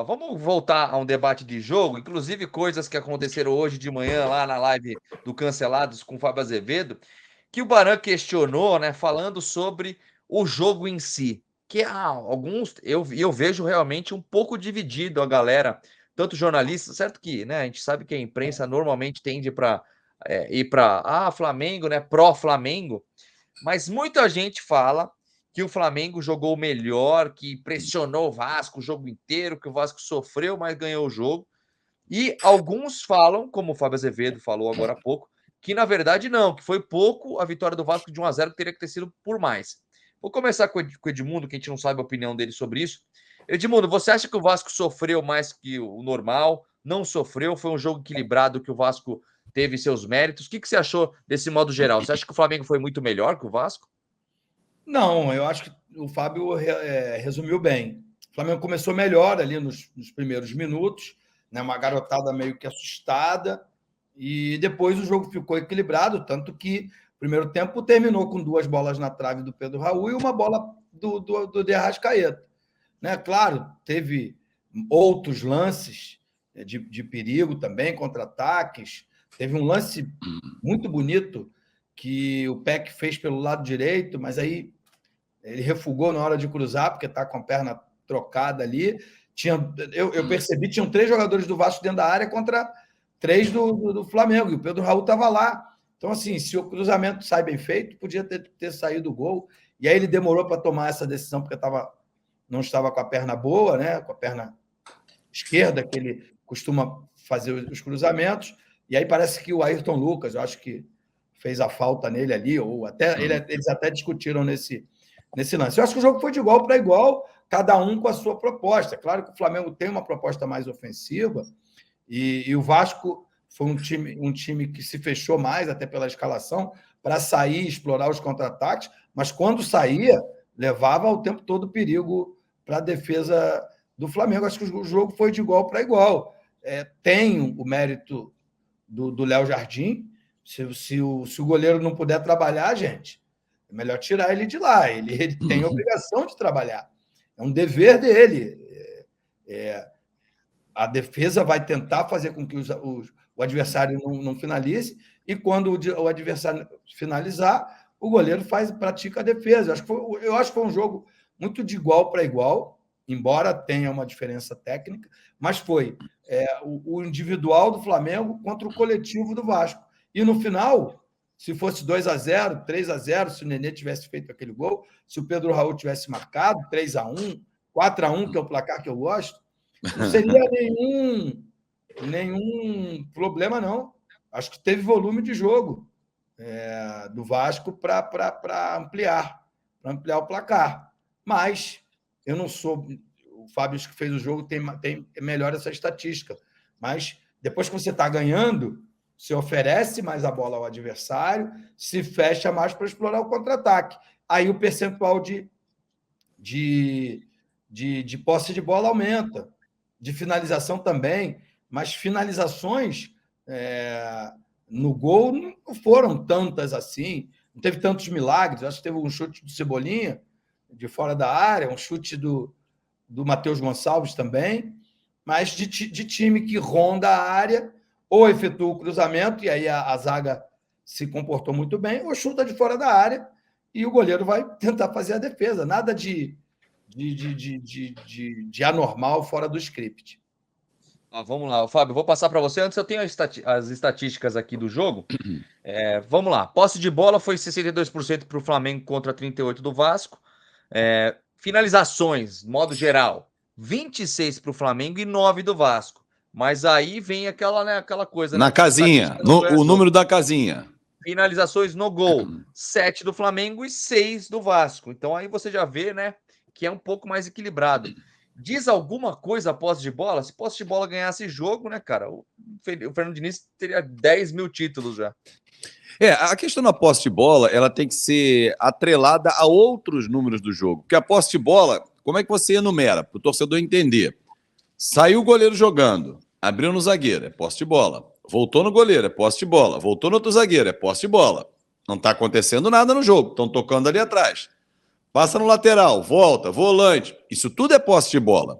Vamos voltar a um debate de jogo, inclusive coisas que aconteceram hoje de manhã lá na live do Cancelados com o Fábio Azevedo, que o Baran questionou, né, falando sobre o jogo em si, que alguns eu vejo realmente um pouco dividido a galera, tanto jornalistas, certo que, né, a gente sabe que a imprensa normalmente tende para ir para Flamengo, né, pró-Flamengo, mas muita gente fala que o Flamengo jogou melhor, que pressionou o Vasco o jogo inteiro, que o Vasco sofreu, mas ganhou o jogo. E alguns falam, como o Fábio Azevedo falou agora há pouco, que na verdade não, que foi pouco a vitória do Vasco de 1-0, que teria que ter sido por mais. Vou começar com o Edmundo, que a gente não sabe a opinião dele sobre isso. Edmundo, você acha que o Vasco sofreu mais que o normal? Não sofreu? Foi um jogo equilibrado que o Vasco teve seus méritos? O que você achou desse modo geral? Você acha que o Flamengo foi muito melhor que o Vasco? Não, eu acho que o Fábio resumiu bem. O Flamengo começou melhor ali nos primeiros minutos, né? Uma garotada meio que assustada, e depois o jogo ficou equilibrado, tanto que o primeiro tempo terminou com 2 bolas na trave do Pedro Raul e uma bola do De Arrascaeta. Né? Claro, teve outros lances de perigo também, contra-ataques. Teve um lance muito bonito que o Peck fez pelo lado direito, mas aí ele refugou na hora de cruzar, porque está com a perna trocada ali. Eu percebi, tinham 3 jogadores do Vasco dentro da área contra 3 do Flamengo, e o Pedro Raul estava lá. Então, assim, se o cruzamento sai bem feito, podia ter saído o gol. E aí ele demorou para tomar essa decisão, porque não estava com a perna boa, né? Com a perna esquerda, que ele costuma fazer os cruzamentos. E aí parece que o Ayrton Lucas, eu acho que fez a falta nele ali, ou até eles até discutiram nesse lance. Eu acho que o jogo foi de igual para igual, cada um com a sua proposta. Claro que o Flamengo tem uma proposta mais ofensiva, e o Vasco foi um time que se fechou mais, até pela escalação, para sair e explorar os contra-ataques, mas quando saía, levava o tempo todo perigo para a defesa do Flamengo. Acho que o jogo foi de igual para igual. Tem o mérito do Léo Jardim. Se o goleiro não puder trabalhar, gente, é melhor tirar ele de lá. Ele tem a obrigação de trabalhar. É um dever dele. A defesa vai tentar fazer com que o adversário não finalize, e quando o adversário finalizar, o goleiro pratica a defesa. Eu acho que foi um jogo muito de igual para igual, embora tenha uma diferença técnica, mas foi o individual do Flamengo contra o coletivo do Vasco. E no final, se fosse 2-0, 3-0, se o Nenê tivesse feito aquele gol, se o Pedro Raul tivesse marcado, 3-1, 4-1, que é o placar que eu gosto, não seria nenhum problema, não. Acho que teve volume de jogo do Vasco para ampliar o placar. Mas eu não sou... O Fábio, que fez o jogo, tem melhor essa estatística. Mas depois que você está ganhando, você oferece mais a bola ao adversário, se fecha mais para explorar o contra-ataque. Aí o percentual de posse de bola aumenta, de finalização também, mas finalizações no gol não foram tantas assim, não teve tantos milagres. Acho que teve um chute do Cebolinha, de fora da área, um chute do Matheus Gonçalves também, mas de time que ronda a área, ou efetua o cruzamento, e aí a zaga se comportou muito bem, ou chuta de fora da área, e o goleiro vai tentar fazer a defesa. Nada de anormal fora do script. Vamos lá, Fábio, vou passar para você. Antes eu tenho as estatísticas aqui do jogo. Vamos lá. Posse de bola foi 62% para o Flamengo contra 38% do Vasco. Finalizações, modo geral, 26 para o Flamengo e 9 do Vasco. Mas aí vem aquela coisa... Na casinha, o número da casinha. Finalizações no gol, 7 do Flamengo e 6 do Vasco. Então aí você já vê, né, que é um pouco mais equilibrado. Diz alguma coisa a posse de bola? Se posse de bola ganhasse jogo, né, cara, o Fernando Diniz teria 10 mil títulos já. A questão da posse de bola, ela tem que ser atrelada a outros números do jogo. Porque a posse de bola, como é que você enumera? Para o torcedor entender. Saiu o goleiro jogando, abriu no zagueiro, é posse de bola. Voltou no goleiro, é posse de bola. Voltou no outro zagueiro, é posse de bola. Não está acontecendo nada no jogo, estão tocando ali atrás. Passa no lateral, volta, volante. Isso tudo é posse de bola.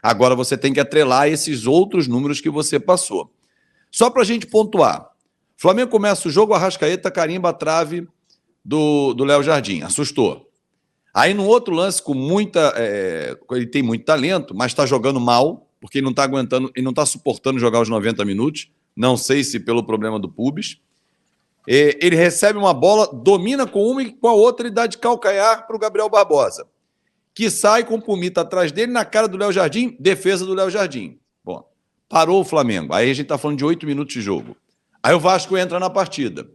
Agora você tem que atrelar esses outros números que você passou. Só para a gente pontuar. Flamengo começa o jogo, Arrascaeta carimba a trave do Léo Jardim. Assustou. Aí, no outro lance, com muita. Ele tem muito talento, mas está jogando mal, porque ele não está aguentando, ele não está suportando jogar os 90 minutos. Não sei se pelo problema do pubis. Ele recebe uma bola, domina com uma e com a outra ele dá de calcanhar para o Gabriel Barbosa, que sai com o Pumita atrás dele, na cara do Léo Jardim, defesa do Léo Jardim. Bom, parou o Flamengo. Aí a gente está falando de 8 minutos de jogo. Aí o Vasco entra na partida.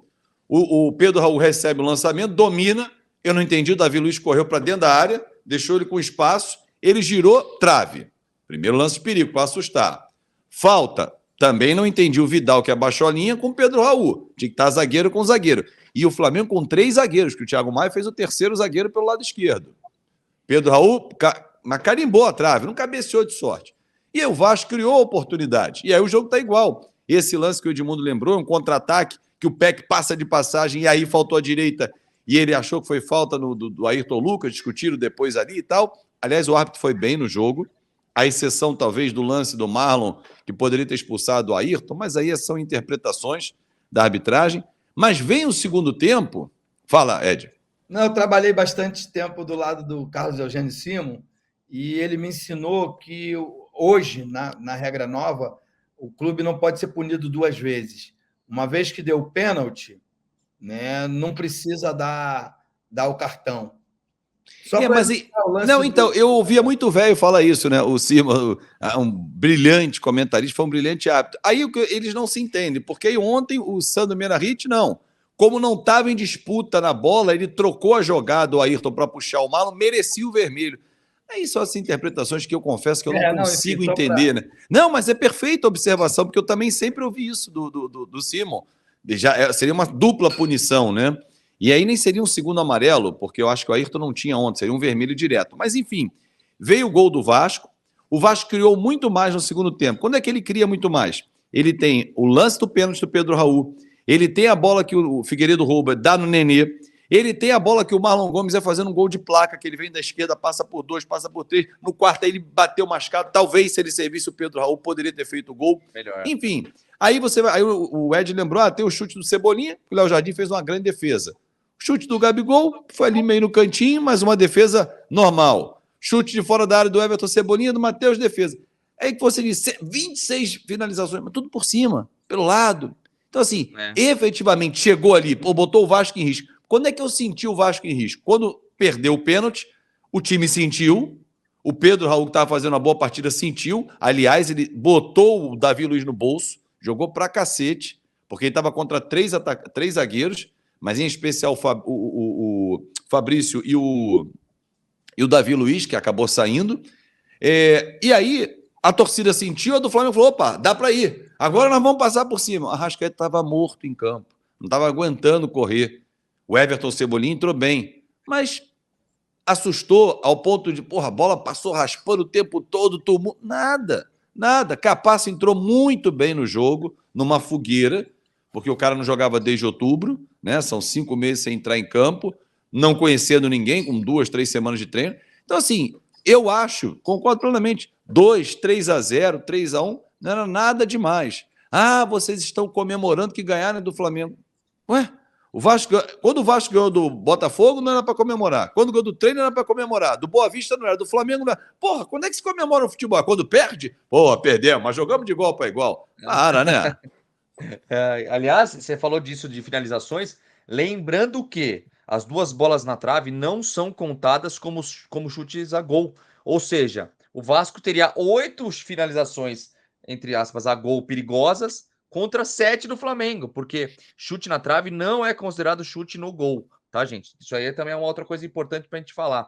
O Pedro Raul recebe o lançamento, domina. Eu não entendi, o Davi Luiz correu para dentro da área, deixou ele com espaço, ele girou, trave. Primeiro lance de perigo, para assustar. Falta. Também não entendi o Vidal, que abaixou a linha, com o Pedro Raul. Tinha que estar zagueiro com zagueiro. E o Flamengo com 3 zagueiros, que o Thiago Maia fez o terceiro zagueiro pelo lado esquerdo. Pedro Raul carimbou a trave, não cabeceou de sorte. E o Vasco criou a oportunidade. E aí o jogo está igual. Esse lance que o Edmundo lembrou, um contra-ataque, que o Peck passa de passagem e aí faltou a direita e ele achou que foi falta do Ayrton Lucas, discutiram depois ali e tal. Aliás, o árbitro foi bem no jogo. A exceção, talvez, do lance do Marlon, que poderia ter expulsado o Ayrton, mas aí são interpretações da arbitragem. Mas vem o segundo tempo... Fala, Ed. Não, eu trabalhei bastante tempo do lado do Carlos Eugênio Simon e ele me ensinou que hoje, na regra nova, o clube não pode ser punido 2 vezes. Uma vez que deu o pênalti, né, não precisa dar o cartão. Então, eu ouvia muito velho falar isso, né? O Simon, um brilhante comentarista, foi um brilhante árbitro. Aí eles não se entendem, porque aí ontem o Sandro Meirahit, não. Como não estava em disputa na bola, ele trocou a jogada, o Ayrton, para puxar o Marlon, merecia o vermelho. Aí são as interpretações que eu confesso que eu não consigo entender, né? Não, mas é perfeita a observação, porque eu também sempre ouvi isso do Simon. Seria uma dupla punição, né? E aí nem seria um segundo amarelo, porque eu acho que o Ayrton não tinha ontem, seria um vermelho direto. Mas, enfim, veio o gol do Vasco. O Vasco criou muito mais no segundo tempo. Quando é que ele cria muito mais? Ele tem o lance do pênalti do Pedro Raul, ele tem a bola que o Figueiredo rouba, dá no Nenê, ele tem a bola que o Marlon Gomes é fazendo um gol de placa, que ele vem da esquerda, passa por 2, passa por 3, no quarto aí ele bateu mascado, talvez se ele servisse o Pedro Raul, poderia ter feito o gol. Melhor. Enfim, aí o Ed lembrou, tem o chute do Cebolinha, que o Léo Jardim fez uma grande defesa. Chute do Gabigol, foi ali meio no cantinho, mas uma defesa normal. Chute de fora da área do Everton Cebolinha, do Matheus, defesa. Aí que você disse, 26 finalizações, mas tudo por cima, pelo lado. Então, assim, efetivamente chegou ali, botou o Vasco em risco. Quando é que eu senti o Vasco em risco? Quando perdeu o pênalti, o time sentiu, o Pedro Raul, que estava fazendo uma boa partida, sentiu. Aliás, ele botou o Davi Luiz no bolso, jogou pra cacete, porque ele estava contra 3 zagueiros, mas em especial o Fabrício e o Davi Luiz, que acabou saindo. E aí a torcida sentiu, a do Flamengo falou, opa, dá para ir. Agora nós vamos passar por cima. A Arrascaeta estava morto em campo, não estava aguentando correr. O Everton Cebolinha entrou bem, mas assustou ao ponto de, a bola passou raspando o tempo todo, nada. Capasso entrou muito bem no jogo, numa fogueira, porque o cara não jogava desde outubro, né? São 5 meses sem entrar em campo, não conhecendo ninguém, com 2, 3 semanas de treino. Então, assim, eu acho, concordo plenamente, 2, 3-0, 3-1, não era nada demais. Vocês estão comemorando que ganharam do Flamengo. Ué, quando o Vasco ganhou do Botafogo, não era para comemorar. Quando ganhou do Treino, não era para comemorar. Do Boa Vista, não era. Do Flamengo, não era. Quando é que se comemora o futebol? Quando perde? Perdemos, mas jogamos de igual para igual. Para, né? Aliás, você falou disso de finalizações, lembrando que as 2 bolas na trave não são contadas como chutes a gol. Ou seja, o Vasco teria 8 finalizações, entre aspas, a gol perigosas, contra 7 do Flamengo, porque chute na trave não é considerado chute no gol, tá, gente? Isso aí também é uma outra coisa importante para a gente falar.